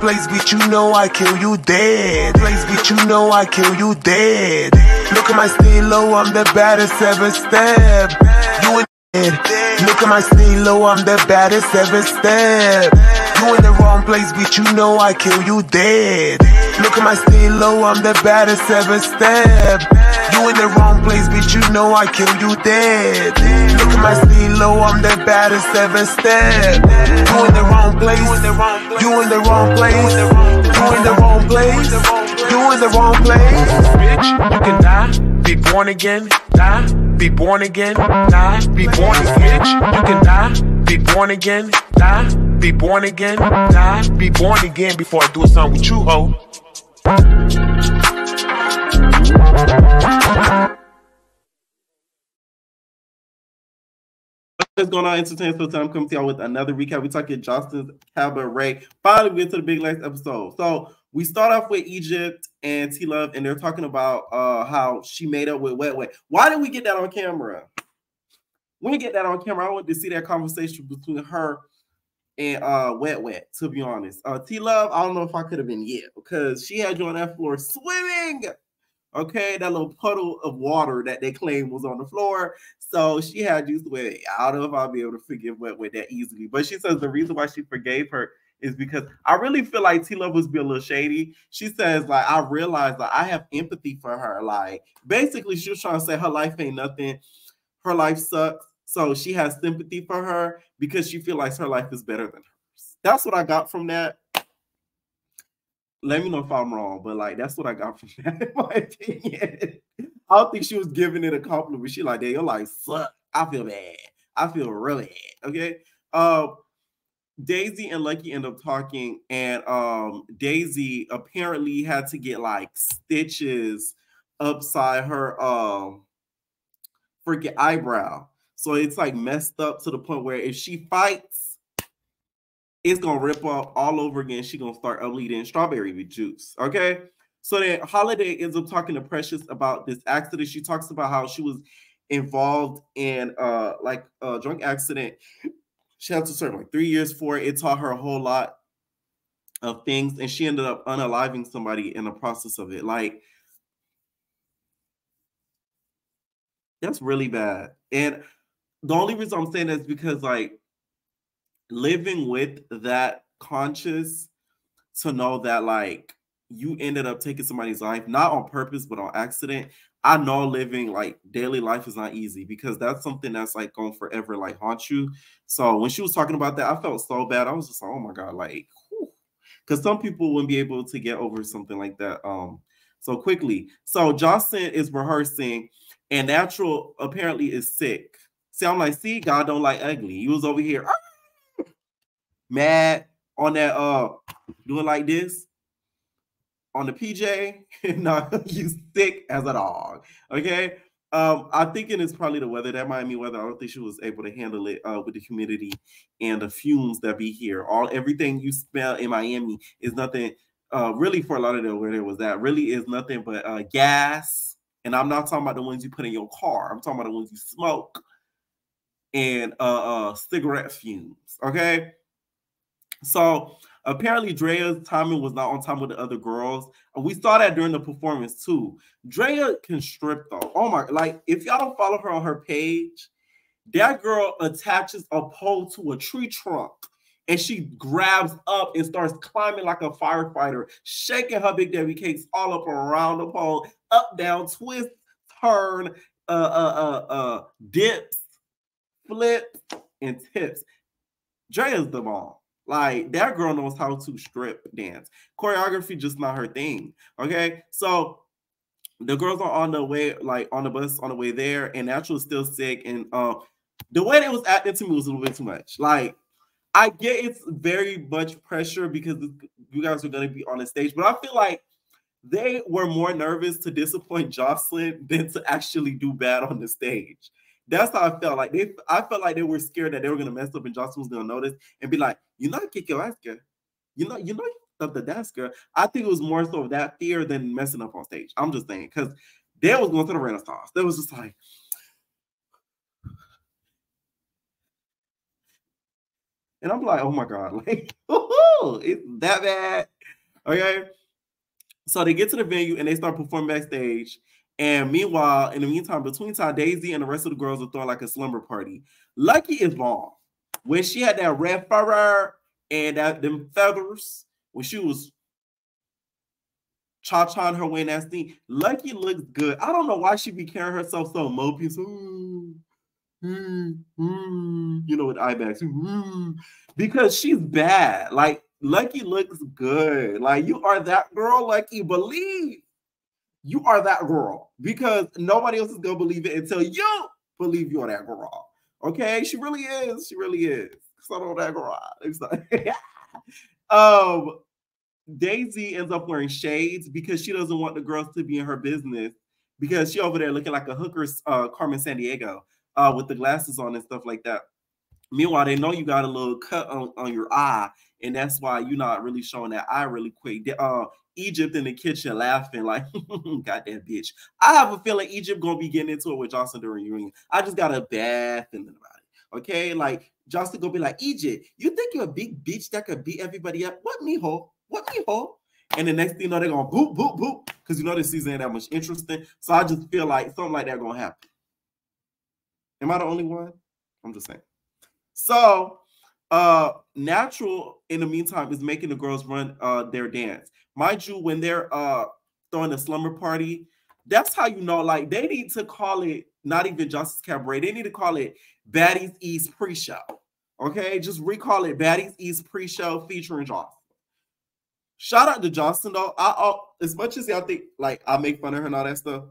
place, bitch, you know I kill you dead. Place, bitch, you know I kill you dead. Look at my stilo, I'm the baddest ever step. You in dead. Look at my stilo, I'm the baddest ever step. You in the wrong place, bitch, you know I kill you dead. Look at my stilo, I'm the baddest ever step. You in the wrong place, bitch, you know I kill you dead. Look at my stilo, I'm the baddest ever step. You in the wrong place, you in the wrong place, you in the wrong place, you in the wrong place. Bitch, you can die, be born again, die, be born again, die, be born again. Bitch, you can die, be born again, die, be born again, die, be born again before I do something with you, ho. What's going on, Entertainment Film Time? Coming to y'all with another recap. We're talking Joseline's Cabaret. Finally, we get to the big last episode. So we start off with Egypt and T-Love, and they're talking about how she made up with Wet Wet. Why did we get that on camera? When we get that on camera, I want to see that conversation between her and Wet Wet, to be honest. T-Love, I don't know if I could have been yet, because she had you on that floor swimming. Okay, that little puddle of water that they claimed was on the floor. So she had you sweating. I don't know if I'll be able to forgive Wet Wet that easily. But she says the reason why she forgave her is because I really feel like T-Love was being a little shady. She says, like, I realized that I have empathy for her. Like, basically, she was trying to say her life ain't nothing. Her life sucks. So she has sympathy for her because she feels like her life is better than hers. That's what I got from that. Let me know if I'm wrong, but like that's what I got from that, in my opinion. I don't think she was giving it a compliment. She like, "Damn, your life sucks. I feel bad. I feel really bad." Okay. Daisy and Lucky end up talking, and Daisy apparently had to get like stitches upside her freaking eyebrow. So it's like messed up to the point where if she fights, it's gonna rip off all over again. She's gonna start bleeding strawberry juice. Okay. So then Holiday ends up talking to Precious about this accident. She talks about how she was involved in like a drunk accident. She had to serve like 3 years for it. It taught her a whole lot of things, and she ended up unaliving somebody in the process of it. Like, that's really bad. And the only reason I'm saying that is because like living with that conscious to know that like you ended up taking somebody's life, not on purpose, but on accident. I know living like daily life is not easy because that's something that's like going forever, like haunt you. So when she was talking about that, I felt so bad. I was just like, oh my God, like, because some people wouldn't be able to get over something like that so quickly. So Jocelyn is rehearsing, and Natural apparently is sick. See, I'm like, see, God don't like ugly. He was over here mad on that doing like this on the PJ. No, you sick as a dog. Okay. I think it's probably the weather, that Miami weather. I don't think she was able to handle it with the humidity and the fumes that be here. Everything you smell in Miami is nothing really, for a lot of the where there was that really is nothing but gas. And I'm not talking about the ones you put in your car. I'm talking about the ones you smoke and cigarette fumes. Okay. So apparently Drea's timing was not on time with the other girls. And we saw that during the performance too. Drea can strip though. Oh my, like if y'all don't follow her on her page, that girl attaches a pole to a tree trunk and she grabs up and starts climbing like a firefighter, shaking her big Debbie cakes all up around the pole, up, down, twist, turn, dips, flips, and tips. Drea's the bomb. Like, that girl knows how to strip dance. Choreography just not her thing. Okay, so the girls are on the way, like on the bus on the way there, and Natural is still sick. And the way they was acting to me was a little bit too much. Like, I get it's very much pressure because you guys are going to be on the stage, but I feel like they were more nervous to disappoint Jocelyn than to actually do bad on the stage. That's how I felt. Like I felt like they were scared that they were gonna mess up and Jocelyn was gonna notice and be like, "You know, I kick your ass, girl. You know, up the desk, girl." I think it was more so of that fear than messing up on stage. I'm just saying because they was going to the Renaissance. They was just like, And I'm like, oh my God, like, it's that bad. Okay. So they get to the venue and they start performing backstage. And meanwhile, in the meantime, between time, Daisy and the rest of the girls are throwing like a slumber party. Lucky is bomb. When she had that red fur and them feathers, when she was cha-chaing her way in that scene, Lucky looks good. I don't know why she be carrying herself so mopey. So, you know, with eye bags. Because she's bad. Like, Lucky looks good. Like, you are that girl, Lucky. Believe you are that girl. Because nobody else is going to believe it until you believe you're that girl. Okay? She really is. She really is. So I know that girl. Daisy ends up wearing shades because she doesn't want the girls to be in her business because she over there looking like a hooker, Carmen Sandiego, with the glasses on and stuff like that. Meanwhile, they know you got a little cut on your eye, and that's why you're not really showing that eye really quick. Egypt in the kitchen laughing like, goddamn bitch. I have a feeling Egypt gonna be getting into it with Joseline during reunion. I just got a bad feeling about it. Okay, like Joseline gonna be like, Egypt, you think you're a big bitch that could beat everybody up? What me, ho? What me, ho? And the next thing you know, they're gonna boop, boop, boop, because you know this season ain't that much interesting. So I just feel like something like that gonna happen. Am I the only one? I'm just saying. So Natural in the meantime is making the girls run their dance. Mind you, when they're throwing a slumber party, that's how you know, like, they need to call it not even Justice Cabaret, they need to call it Baddies East Pre-Show. Okay, just recall it Baddies East Pre-Show featuring Joseline. Shout out to Joseline though. As much as y'all think like I make fun of her and all that stuff,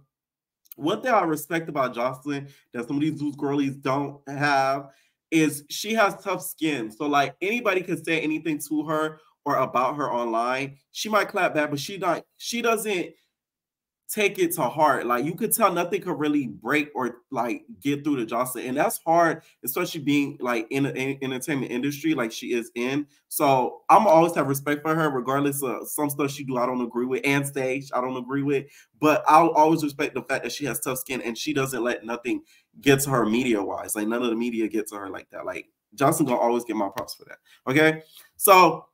one thing I respect about Joseline that some of these loose girlies don't have is she has tough skin. So like anybody can say anything to her or about her online. She might clap back, but she doesn't take it to heart. Like you could tell nothing could really break or like get through to Joseline. And that's hard, especially being like in the entertainment industry like she is in. So I'm always have respect for her, regardless of some stuff she do I don't agree with, and stage I don't agree with. But I'll always respect the fact that she has tough skin and she doesn't let nothing get to her media-wise. Like none of the media get to her like that. Like Joseline gonna always get my props for that. Okay. So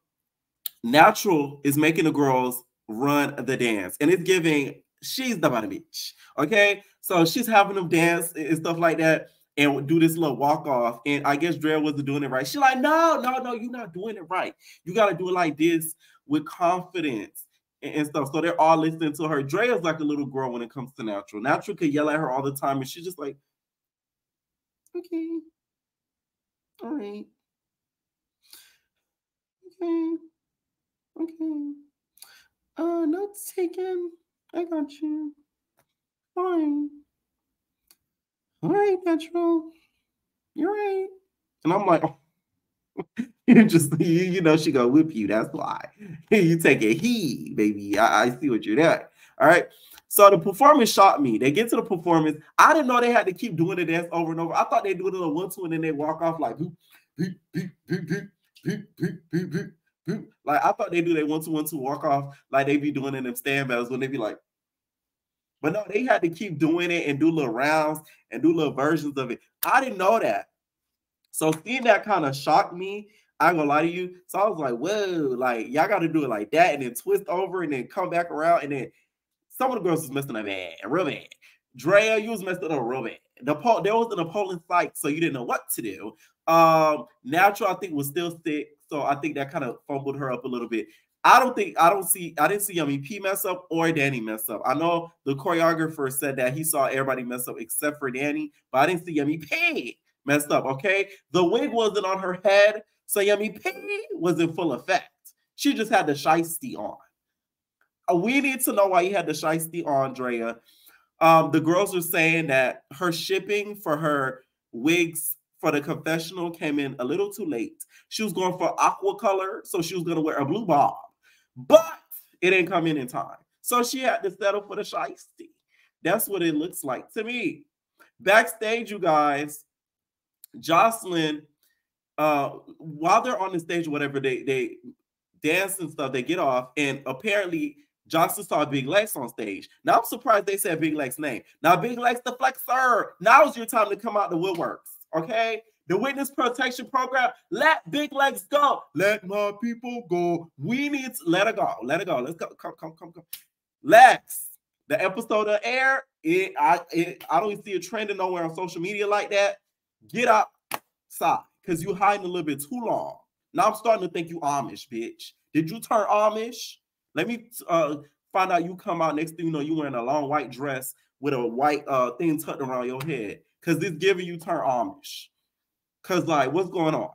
Natural is making the girls run the dance. And it's giving she's the bottom bitch. Okay. So she's having them dance and stuff like that and do this little walk off. And I guess Drea wasn't doing it right. She's like, no, you're not doing it right. You got to do it like this with confidence and stuff. So they're all listening to her. Drea's like a little girl when it comes to Natural. Natural could yell at her all the time. And she's just like, okay. All right. Okay. Okay. Notes taken. I got you. Fine. All right, Natural. You're right. And I'm like, oh. you know, she gonna whip you. That's why. You take a heed, baby. I see what you're doing. All right. So the performance shocked me. They get to the performance. I didn't know they had to keep doing the dance over and over. I thought they do it a 1-2 and then they walk off like boop, boop, boop, boop, boop, boop, boop, boop, boop, boop. Like I thought they do that 1-2, 1-2 walk off like they be doing in them stand battles when they be like, but no, they had to keep doing it and do little rounds and do little versions of it. I didn't know that. So seeing that kind of shocked me. I ain't gonna lie to you. So I was like, whoa, like y'all got to do it like that and then twist over and then come back around. And then some of the girls was messing up bad, real bad. Drea, you was messing up real bad. There was an Napoleon fight, so you didn't know what to do. Natural, I think, was still sick. So I think that kind of fumbled her up a little bit. I didn't see Yummy P mess up or Danny mess up. I know the choreographer said that he saw everybody mess up except for Danny, but I didn't see Yummy P messed up, okay? The wig wasn't on her head, so Yummy P was in full effect. She just had the shiesty on. We need to know why you had the shiesty on, Drea. The girls were saying that her shipping for her wigs for the confessional came in a little too late. She was going for aqua color, so she was going to wear a blue bob, but it didn't come in time. So she had to settle for the shiesty. That's what it looks like to me. Backstage, you guys, Joseline, while they're on the stage or whatever, they dance and stuff, they get off, and apparently Joseline saw Big Lex on stage. Now I'm surprised they said Big Lex's name. Now Big Lex the Flexer, now's your time to come out the woodworks, okay? The witness protection program, let Big Legs go. Let my people go. We need to let her go. Let her go. Let's go. Come. Lex, the episode of air, I don't even see it trending nowhere on social media like that. Get outside, because you hiding a little bit too long. Now I'm starting to think you Amish, bitch. Did you turn Amish? Let me find out you come out next thing you know, you wearing a long white dress with a white thing tucked around your head. Because it's giving you turn Amish. Because, like, what's going on?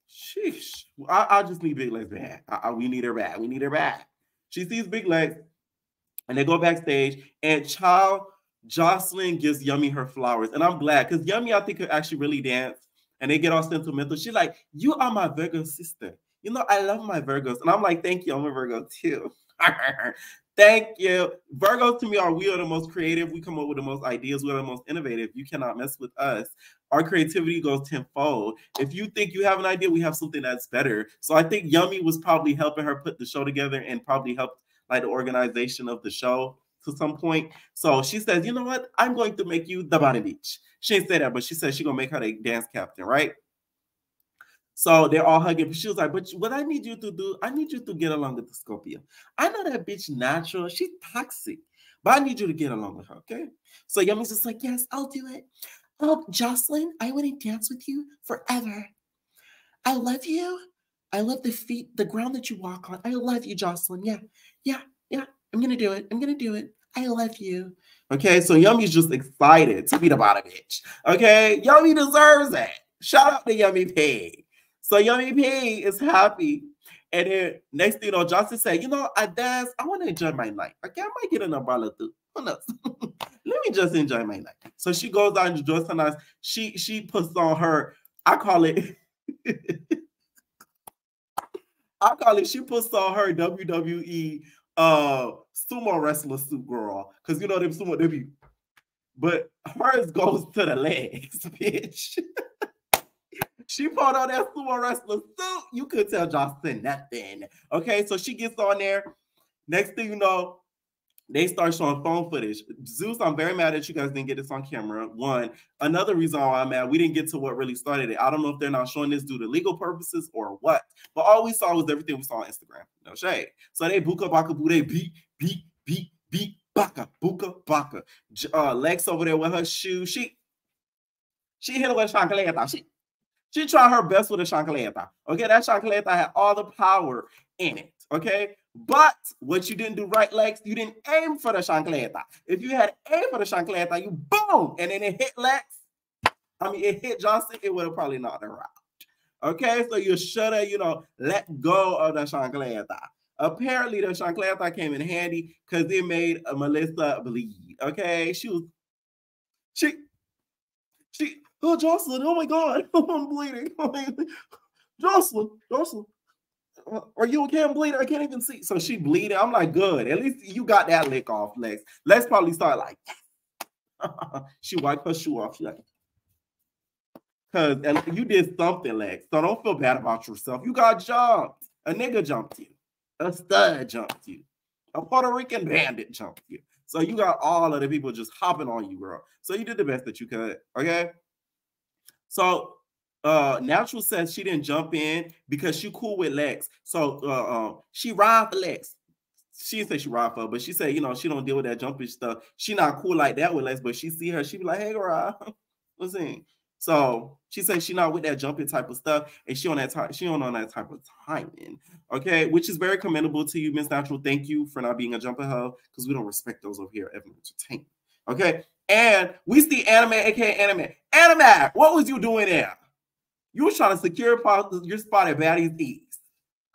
Sheesh. I just need Big Legs bad. We need her bad. We need her bad. She sees Big Legs, and they go backstage, and Joseline gives Yummy her flowers. And I'm glad, because Yummy, I think, could actually really dance. And they get all sentimental. She's like, you are my Virgo sister. You know, I love my Virgos. And I'm like, thank you. I'm a Virgo, too. Thank you. Virgos to me we are the most creative. We come up with the most ideas. We are the most innovative. You cannot mess with us. Our creativity goes tenfold. If you think you have an idea, we have something that's better. So I think Yummy was probably helping her put the show together and probably helped like the organization of the show to some point. So she says, you know what? I'm going to make you the body beach. She didn't say that, but she said she's going to make her the dance captain, right? So they're all hugging. She was like, but what I need you to do, I need you to get along with the Scorpio. I know that bitch natural. She's toxic. But I need you to get along with her, okay? So Yummy's just like, yes, I'll do it. Oh, Joseline, I want to dance with you forever. I love you. I love the feet, the ground that you walk on. I love you, Joseline. Yeah. I'm going to do it. I love you. Okay, so Yummy's just excited to be the bottom bitch. Okay, Yummy deserves it. Shout out to Yummy P. So Yummy P is happy. And then next thing you know, Johnson said, you know, I dance. I want to enjoy my night. Okay, I might get an umbrella too. Who knows? Let me just enjoy my night. So she goes out and enjoys her night. She puts on her, I call it, she puts on her WWE sumo wrestler suit, girl. Because you know them sumo, they be, but hers goes to the legs, bitch. She put on that sumo wrestler suit. You could tell Jocelyn nothing. Okay, so she gets on there. Next thing you know, they start showing phone footage. Zeus, I'm very mad that you guys didn't get this on camera. One. Another reason why I'm mad, we didn't get to what really started it. I don't know if they're not showing this due to legal purposes or what. But all we saw was everything we saw on Instagram. No shade. So they buka baka boo, they beat, baka, buka baka. Lex over there with her shoe. She hit her with a chancleta. She tried her best with a chancleta. Okay, that chancleta had all the power in it. Okay, but what you didn't do right, Lex, you didn't aim for the chancleta. If you had aimed for the chancleta, you boom, and then it hit Lex. I mean, it hit Johnson, it would have probably knocked her out. Okay, so you should have, let go of the chancleta. Apparently, the chancleta came in handy because it made Melissa bleed. Okay, oh, Joseline, oh my God, I'm bleeding. Joseline, are you okay? I'm bleeding. I can't even see. So she bleeding. I'm like, good. At least you got that lick off, Lex. Let's probably start like, she wiped her shoe off. She like, because you did something, Lex. So don't feel bad about yourself. You got jumped. A nigga jumped you. A stud jumped you. A Puerto Rican bandit jumped you. So you got all of the people just hopping on you, girl. So you did the best that you could, okay? So Natural says she didn't jump in because she cool with Lex. So she ride for Lex. She didn't say she ride for her, but she said, she don't deal with that jumping stuff. She not cool like that with Lex, but she see her, she be like, hey, girl, listen. So she said she not with that jumping type of stuff, and she on that type of timing. Okay, which is very commendable to you, Miss Natural. Thank you for not being a jumper hoe, because we don't respect those over here at Entertainment. Okay. And we see Anime, aka Anime. Anime, what was you doing there? You was trying to secure your spot at Baddie's East.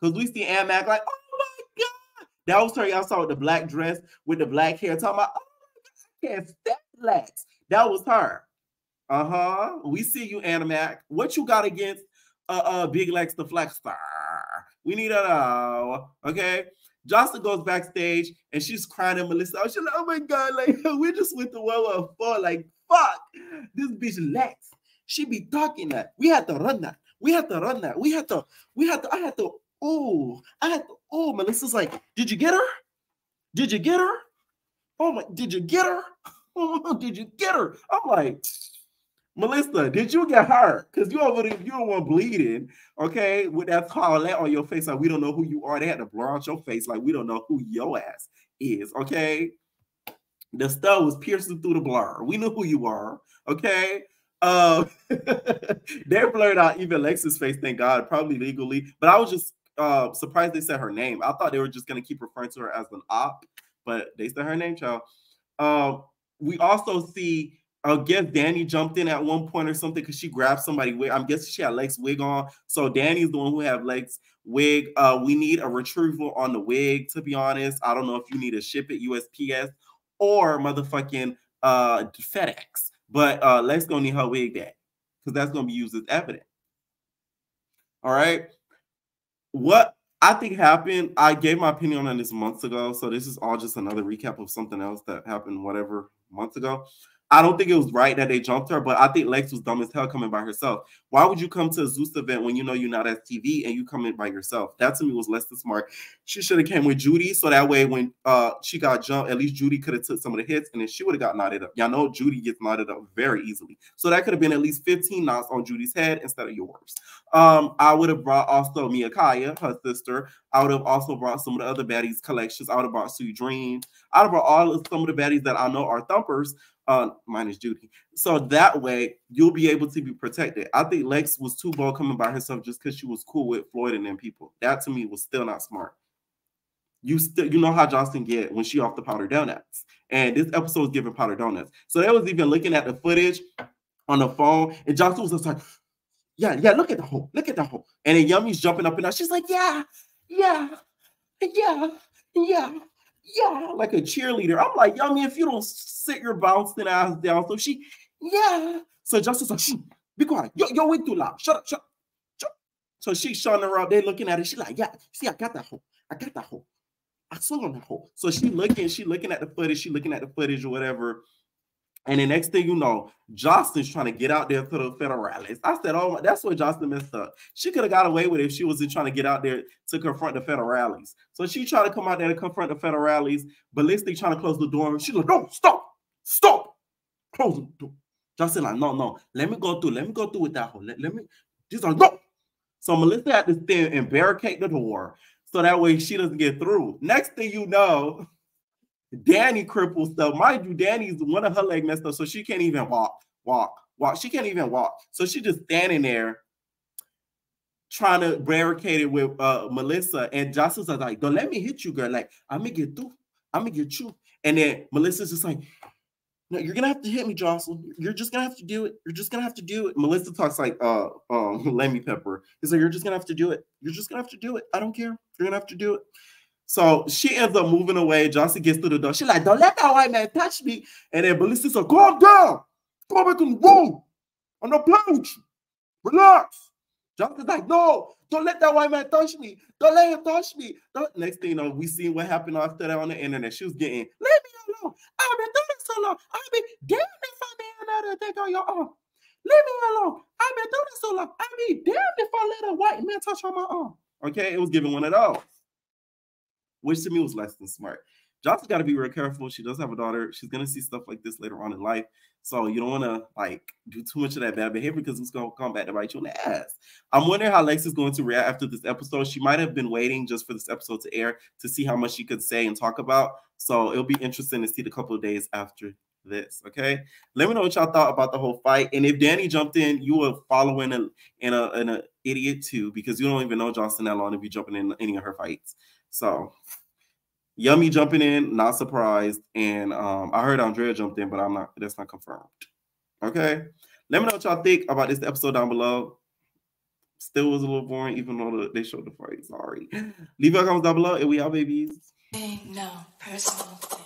Because we see Anime like, oh my God. That was her y'all saw with the black dress, with the black hair, talking about, oh my God, I can't stand Lex. That was her. We see you, Animac. What you got against Big Lex the Flexstar? We need to know. Okay. Jocelyn goes backstage and she's crying at Melissa. She's like, oh my God, like we just went to 114. Like, fuck, this bitch Lex. She be talking that. We had to run that. Melissa's like, did you get her? Oh my, did you get her? Oh, did you get her? I'm like, Melissa, did you get hurt? Because you over there, you don't want bleeding, okay? With that towelette on your face, like we don't know who you are. They had to blur out your face, like we don't know who your ass is, okay? The stuff was piercing through the blur. We knew who you were, okay? They blurred out even Lex's face, thank God, probably legally. But I was just surprised they said her name. I thought they were just gonna keep referring to her as an op, but they said her name, child. We also see, I guess Danny jumped in at one point or something because she grabbed somebody wig. I'm guessing she had Lex wig on. So Danny's the one who have Lex wig. We need a retrieval on the wig, to be honest. I don't know if you need to ship it USPS or motherfucking FedEx. But Lex gonna need her wig back because that's gonna be used as evidence. All right. What I think happened, I gave my opinion on this months ago. So this is all just another recap of something else that happened, whatever, months ago. I don't think it was right that they jumped her, but I think Lex was dumb as hell coming by herself. Why would you come to a Zeus event when you know you're not at TV and you come in by yourself? That to me was less than smart. She should have came with Judy, so that way when she got jumped, at least Judy could have took some of the hits and then she would have got knotted up. Y'all know Judy gets knotted up very easily. So that could have been at least 15 knots on Judy's head instead of yours. I would have brought also Mia Kaya, her sister. I would have also brought some of the other baddies collections. I would have brought Sue Dream. I would have brought some of the baddies that I know are thumpers. Minus Judy. So that way you'll be able to be protected. I think Lex was too bold coming by herself just because she was cool with Floyd and them people. That to me was still not smart. You know how Joseline get when she off the powder donuts. And this episode was giving powder donuts. So they was even looking at the footage on the phone, and Joseline was just like, yeah, look at the hole. Look at the hole. And then Yummy's jumping up and down. She's like, yeah, like a cheerleader. I'm like, Yummy, if you don't sit your bouncing ass down. So she, yeah. So Justin's like, shh, be quiet. Yo, way too loud. Shut up. So she's showing her up. They're looking at it. She's like, yeah, see, I got that hole. I swung on that hole. So she looking at the footage or whatever. And the next thing you know, Joseline's trying to get out there to the federales. I said, oh, that's what Joseline messed up. She could have got away with it if she wasn't trying to get out there to confront the federales. So she tried to come out there to confront the federales, but Listy trying to close the door. She's like, no, stop. Close the door. Joseline like, no, let me go through with that hole. Let me, she's like, no. So Melissa had to stand and barricade the door so that way she doesn't get through. Next thing you know, Danny crippled stuff. Mind you, Danny's one of her legs messed up, so she can't even walk. She can't even walk. So she just standing there trying to barricade it with Melissa. And Joseline's like, don't let me hit you, girl. Like, I'm gonna get through. I'm gonna get you. And then Melissa's just like, no, you're gonna have to hit me, Joseline. You're just gonna have to do it. Melissa talks like Lemmy Pepper. He's like, you're just gonna have to do it. I don't care. You're gonna have to do it. So she ends up moving away. Joseline gets through the door. She's like, don't let that white man touch me. And then Melissa's like, calm down. Come back in the room. I'm not playing with you. Relax. Joseline's like, no, don't let that white man touch me. Don't let him touch me. Next thing you know, we see what happened after that on the internet. She was getting, leave me alone. I've been doing this so long. I'll be damned if I may another take on your arm. Leave me alone. I've been doing this so long. I'll be damned if I let a white man touch on my arm. Okay, it was giving one of those, which to me was less than smart. Joseline's got to be real careful. She does have a daughter. She's going to see stuff like this later on in life. So you don't want to like do too much of that bad behavior because it's going to come back to bite you in the ass. I'm wondering how Lex is going to react after this episode. She might have been waiting just for this episode to air to see how much she could say and talk about. So it'll be interesting to see the couple of days after this. Okay. Let me know what y'all thought about the whole fight. And if Danny jumped in, you were following an idiot too, because you don't even know Joseline that long if you're jumping in any of her fights. So Yummy jumping in, not surprised. And I heard Andrea jumped in, but that's not confirmed. Okay. Let me know what y'all think about this episode down below. Still was a little boring, even though they showed the fight. Sorry. Leave your comments down below, and we out, babies. No personal thing.